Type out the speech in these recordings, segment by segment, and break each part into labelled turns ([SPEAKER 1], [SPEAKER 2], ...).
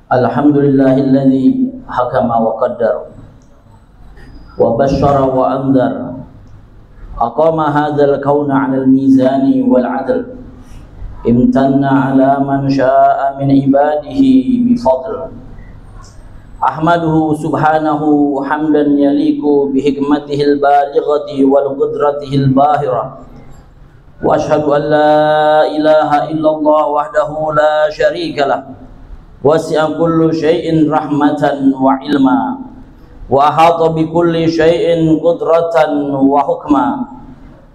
[SPEAKER 1] Alhamdulillahilladzi hakama wa qaddar wa basyara wa anzar aqama hadzal kauna 'alal mizani wal 'adl imtanna 'ala man syaa'a min ibadihi bi fadl ahmaduhu subhanahu hamdan yaliqu bi hikmatihil balighati wal qudratihil bahira wa asyhadu an la ilaha illallah wahdahu la syarikalah wasi'a kullu syai'in rahmatan wa ilma wa ahata bi kulli syai'in qudratan wa hukma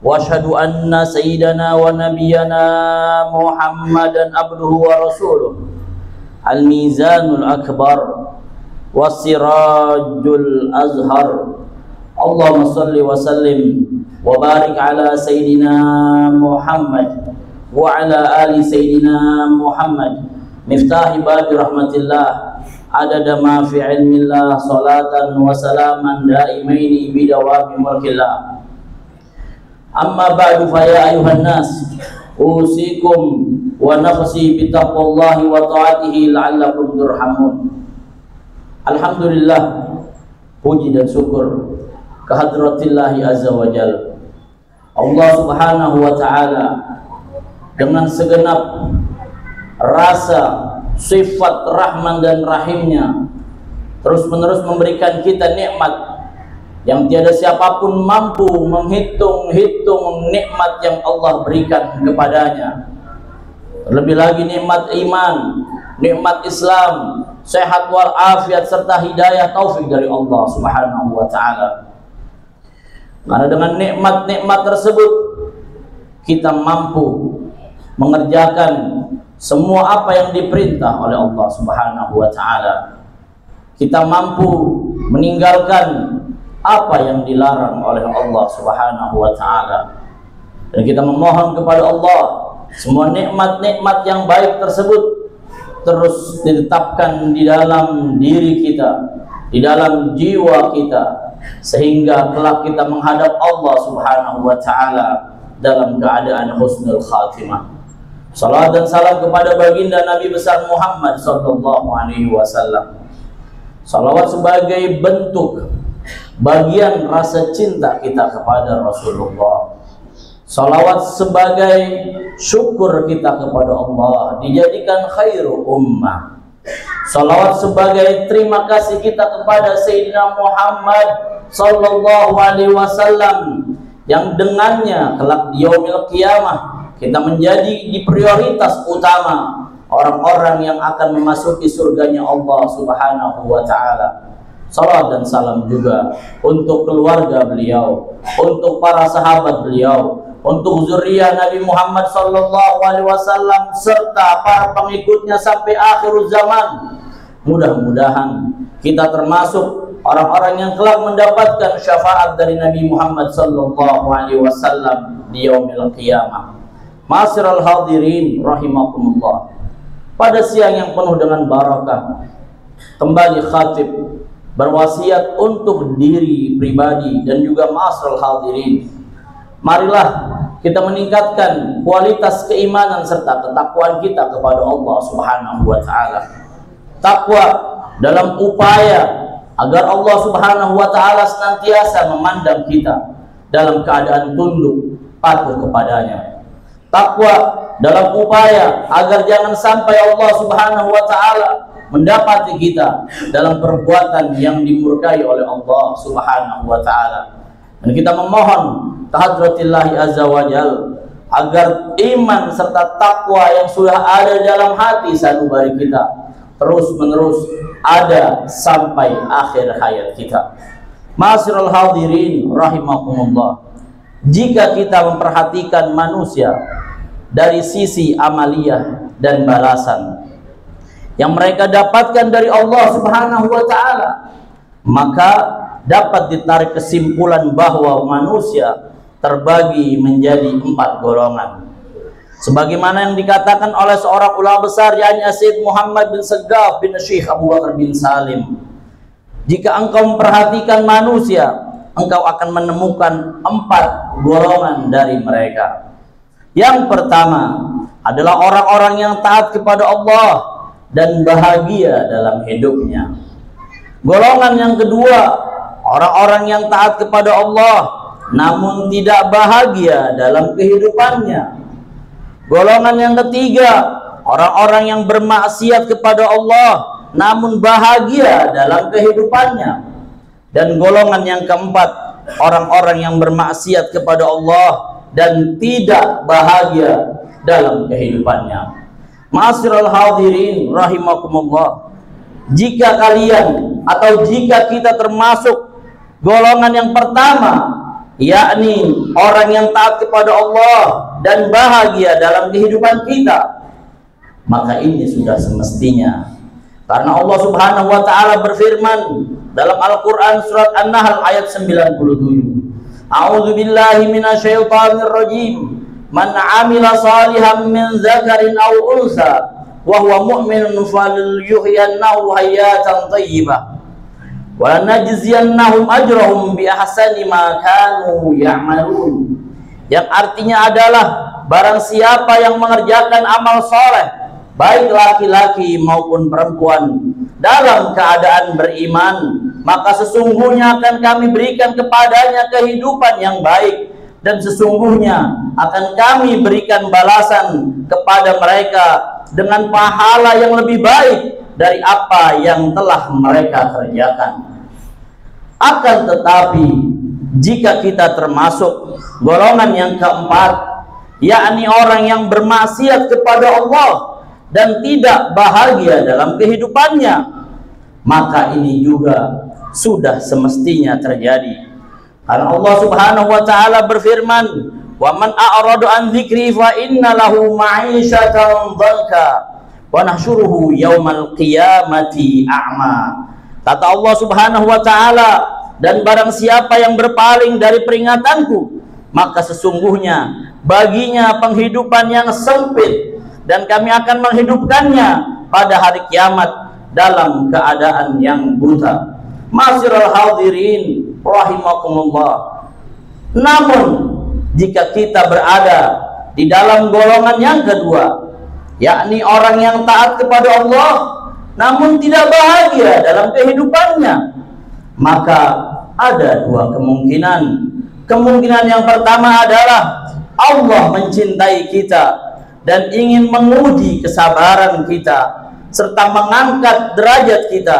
[SPEAKER 1] wa asyhadu anna sayyidana wa nabiyyana Muhammadan abduhu wa rasuluh al-mizanul akbar was-sirajul azhar. Allahumma salli wa sallim wa barik ala sayyidina Muhammad wa ala ali sayyidina Muhammad miftahi babi rahmatillah adada ma fi ilmillah salatan wa salaman daimaini bidawabi mulkillah. Amma ba'du fa ya ayuhan nas usikum wa nafsi bitaqwallahi wa ta'atihi la'allakum turhamun. Alhamdulillah, puji dan syukur kehadratillahi azza wa jalla. Allah subhanahu wa ta'ala dengan segenap rasa sifat Rahman dan Rahimnya terus menerus memberikan kita nikmat yang tiada siapapun mampu menghitung nikmat yang Allah berikan kepadanya. Terlebih lagi nikmat iman, nikmat Islam, sehat walafiat serta hidayah taufik dari Allah subhanahu wa ta'ala. Karena dengan nikmat-nikmat tersebut kita mampu mengerjakan semua apa yang diperintah oleh Allah subhanahu wa ta'ala. Kita mampu meninggalkan apa yang dilarang oleh Allah subhanahu wa ta'ala. Dan kita memohon kepada Allah semua nikmat-nikmat yang baik tersebut terus ditetapkan di dalam diri kita, di dalam jiwa kita, sehingga kelak kita menghadap Allah subhanahu wa ta'ala dalam keadaan husnul khatimah. Salat dan salam kepada baginda Nabi besar Muhammad sallallahu alaihi wasallam. Salawat sebagai bentuk bagian rasa cinta kita kepada Rasulullah. Salawat sebagai syukur kita kepada Allah dijadikan khairu ummah. Salawat sebagai terima kasih kita kepada Sayyidina Muhammad sallallahu alaihi wasallam yang dengannya kelak di yaumil qiyamah kita menjadi di prioritas utama orang-orang yang akan memasuki surganya Allah subhanahu wa ta'ala. Salat dan salam juga untuk keluarga beliau, untuk para sahabat beliau, untuk zuriat Nabi Muhammad sallallahu alaihi wasallam serta para pengikutnya sampai akhir zaman. Mudah-mudahan kita termasuk orang-orang yang kelak mendapatkan syafaat dari Nabi Muhammad sallallahu alaihi wasallam di yaumil qiyamah. Ma'asyiral hadirin rahimakumullah. Pada siang yang penuh dengan barakah, kembali khatib berwasiat untuk diri pribadi dan juga ma'asyiral hadirin. Marilah kita meningkatkan kualitas keimanan serta ketakwaan kita kepada Allah subhanahu wa ta'ala. Takwa dalam upaya agar Allah subhanahu wa ta'ala senantiasa memandang kita dalam keadaan tunduk patuh kepadanya. Takwa dalam upaya agar jangan sampai Allah subhanahu wa ta'ala mendapati kita dalam perbuatan yang dimurkai oleh Allah subhanahu wa ta'ala. Dan kita memohon kehadratillahi azza wa jal agar iman serta takwa yang sudah ada dalam hati sanubari kita terus menerus ada sampai akhir hayat kita. Ma'asyiral hadirin rahimakumullah. Jika kita memperhatikan manusia dari sisi amaliyah dan balasan yang mereka dapatkan dari Allah subhanahu wa ta'ala, maka dapat ditarik kesimpulan bahwa manusia terbagi menjadi 4 golongan. Sebagaimana yang dikatakan oleh seorang ulama besar, yakni Syekh Muhammad bin Segaf bin Syekh Abu Bakar bin Salim, jika engkau memperhatikan manusia, engkau akan menemukan 4 golongan dari mereka. Yang pertama adalah orang-orang yang taat kepada Allah, dan bahagia dalam hidupnya. Golongan yang kedua, orang-orang yang taat kepada Allah namun tidak bahagia dalam kehidupannya. Golongan yang ketiga, orang-orang yang bermaksiat kepada Allah namun bahagia dalam kehidupannya. Dan golongan yang keempat, orang-orang yang bermaksiat kepada Allah dan tidak bahagia dalam kehidupannya. Ma'asyiral hadirin rahimakumullah, jika kalian atau jika kita termasuk golongan yang pertama, yakni orang yang taat kepada Allah dan bahagia dalam kehidupan kita, maka ini sudah semestinya. Karena Allah Subhanahu wa taala berfirman dalam Al-Qur'an surat An-Nahl ayat 97. A'udzu billahi minasyaitonir rajim. Man 'amila shalihan min dzakarin aw unsa wa huwa mu'minun falyuhyiyannahu hayatan thayyibah wa najziyannahum ajrahum bi ahsani ma kanu ya'malun. Yang artinya adalah barang siapa yang mengerjakan amal soleh, baik laki-laki maupun perempuan, dalam keadaan beriman, maka sesungguhnya akan kami berikan kepadanya kehidupan yang baik, dan sesungguhnya akan kami berikan balasan kepada mereka dengan pahala yang lebih baik dari apa yang telah mereka kerjakan. Akan tetapi, jika kita termasuk golongan yang keempat, yakni orang yang bermaksiat kepada Allah dan tidak bahagia dalam kehidupannya, maka ini juga sudah semestinya terjadi. Karena Allah Subhanahu wa taala berfirman, "Wa man a'rada an dzikri fa inna lahu ma'isyatan dhanka wa nahsyuruhu yaumal qiyamati a'ma." Kata Allah Subhanahu wa taala, dan barang siapa yang berpaling dari peringatanku, maka sesungguhnya baginya penghidupan yang sempit, dan kami akan menghidupkannya pada hari kiamat dalam keadaan yang buta. Ma'asyiral hadirin rahimakumullah. Namun jika kita berada di dalam golongan yang kedua, yakni orang yang taat kepada Allah namun tidak bahagia dalam kehidupannya, maka ada dua kemungkinan. Kemungkinan yang pertama adalah Allah mencintai kita dan ingin menguji kesabaran kita serta mengangkat derajat kita,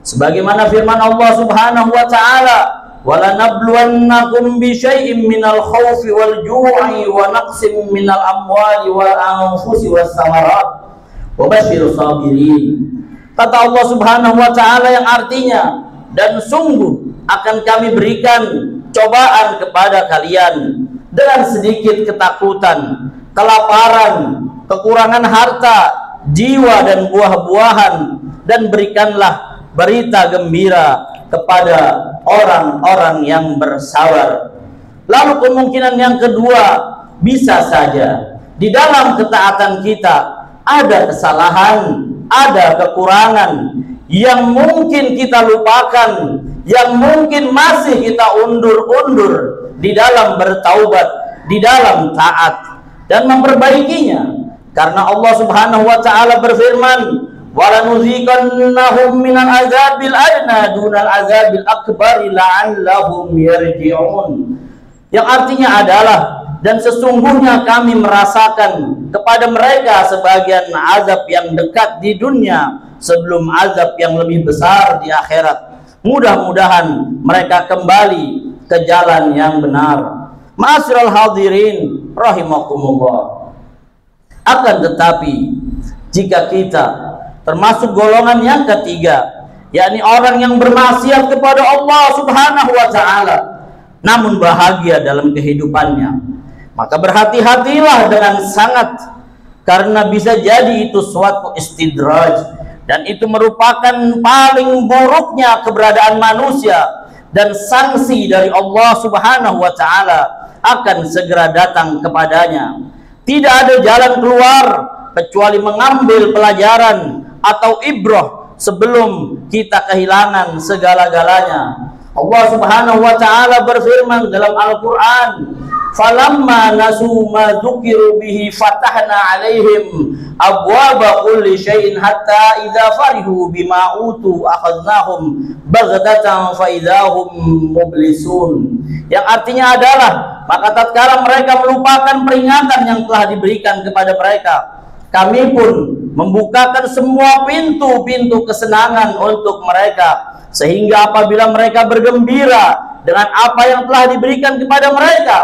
[SPEAKER 1] sebagaimana firman Allah Subhanahu wa taala, "Walanabluwannakum bisyai'im minal khaufi wal ju'i wa naqsim minal amwali wal anfusi was samarat wa basyirus sabirin." Kata Allah Subhanahu wa taala yang artinya, dan sungguh akan kami berikan cobaan kepada kalian dengan sedikit ketakutan, kelaparan, kekurangan harta, jiwa dan buah-buahan, dan berikanlah berita gembira kepada orang-orang yang bersabar. Lalu kemungkinan yang kedua, bisa saja di dalam ketaatan kita ada kesalahan, ada kekurangan yang mungkin kita lupakan, yang mungkin masih kita undur-undur di dalam bertaubat, di dalam taat dan memperbaikinya. Karena Allah Subhanahu wa taala berfirman, "Walanuziqannahum minal azabil adna dunal azabil akbari la'allahum yarji'un." Yang artinya adalah, dan sesungguhnya kami merasakan kepada mereka sebagian azab yang dekat di dunia sebelum azab yang lebih besar di akhirat. Mudah-mudahan mereka kembali ke jalan yang benar. Ma'asyiral hadirin rahimakumullah. Akan tetapi, jika kita termasuk golongan yang ketiga, yakni orang yang bermaksiat kepada Allah Subhanahu wa taala namun bahagia dalam kehidupannya, maka berhati-hatilah dengan sangat, karena bisa jadi itu suatu istidraj, dan itu merupakan paling buruknya keberadaan manusia, dan sanksi dari Allah Subhanahu wa taala akan segera datang kepadanya. Tidak ada jalan keluar kecuali mengambil pelajaran atau ibrah sebelum kita kehilangan segala-galanya. Allah Subhanahu wa taala berfirman dalam Al-Qur'an, falamma nasu ma dzukiru bihi fatahna 'alaihim abwaaba kulli syai'in hatta idza farihu bima utu akhadnahum baghtatan fa idzahum mublisun. Yang artinya adalah maka tatkala mereka melupakan peringatan yang telah diberikan kepada mereka, kami pun membukakan semua pintu-pintu kesenangan untuk mereka, sehingga apabila mereka bergembira dengan apa yang telah diberikan kepada mereka,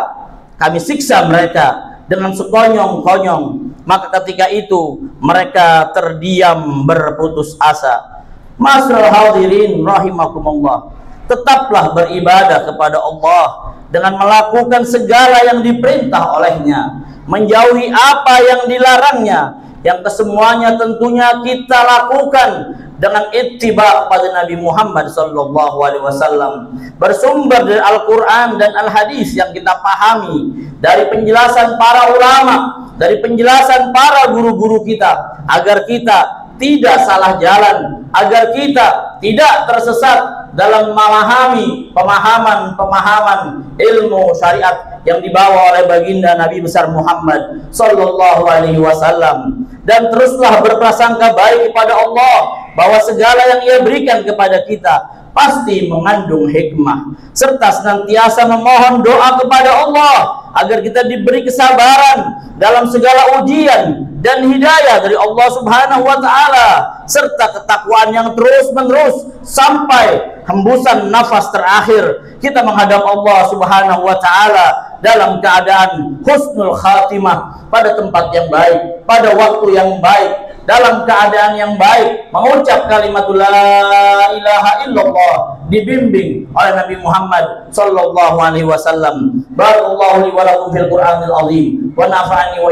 [SPEAKER 1] kami siksa mereka dengan sekonyong-konyong. Maka ketika itu mereka terdiam berputus asa. Masyarul hadirin rahimakumullah, tetaplah beribadah kepada Allah dengan melakukan segala yang diperintah olehnya, menjauhi apa yang dilarangnya, yang kesemuanya tentunya kita lakukan dengan ittiba kepada Nabi Muhammad SAW, bersumber dari Al-Quran dan Al-Hadis yang kita pahami dari penjelasan para ulama, dari penjelasan para guru-guru kita, agar kita tidak salah jalan, agar kita tidak tersesat dalam memahami pemahaman ilmu syariat yang dibawa oleh baginda Nabi besar Muhammad sallallahu alaihi wasallam. Dan teruslah berprasangka baik kepada Allah bahwa segala yang Ia berikan kepada kita pasti mengandung hikmah, serta senantiasa memohon doa kepada Allah agar kita diberi kesabaran dalam segala ujian dan hidayah dari Allah Subhanahu wa taala, serta ketakwaan yang terus-menerus sampai hembusan nafas terakhir kita menghadap Allah Subhanahu wa taala dalam keadaan husnul khatimah, pada tempat yang baik, pada waktu yang baik, dalam keadaan yang baik, mengucap kalimat la ilaha illallah, dibimbing oleh Nabi Muhammad sallallahu alaihi wasallam. Barakallahu li wa lakum fil Qur'anil azim wa nafa'ani wa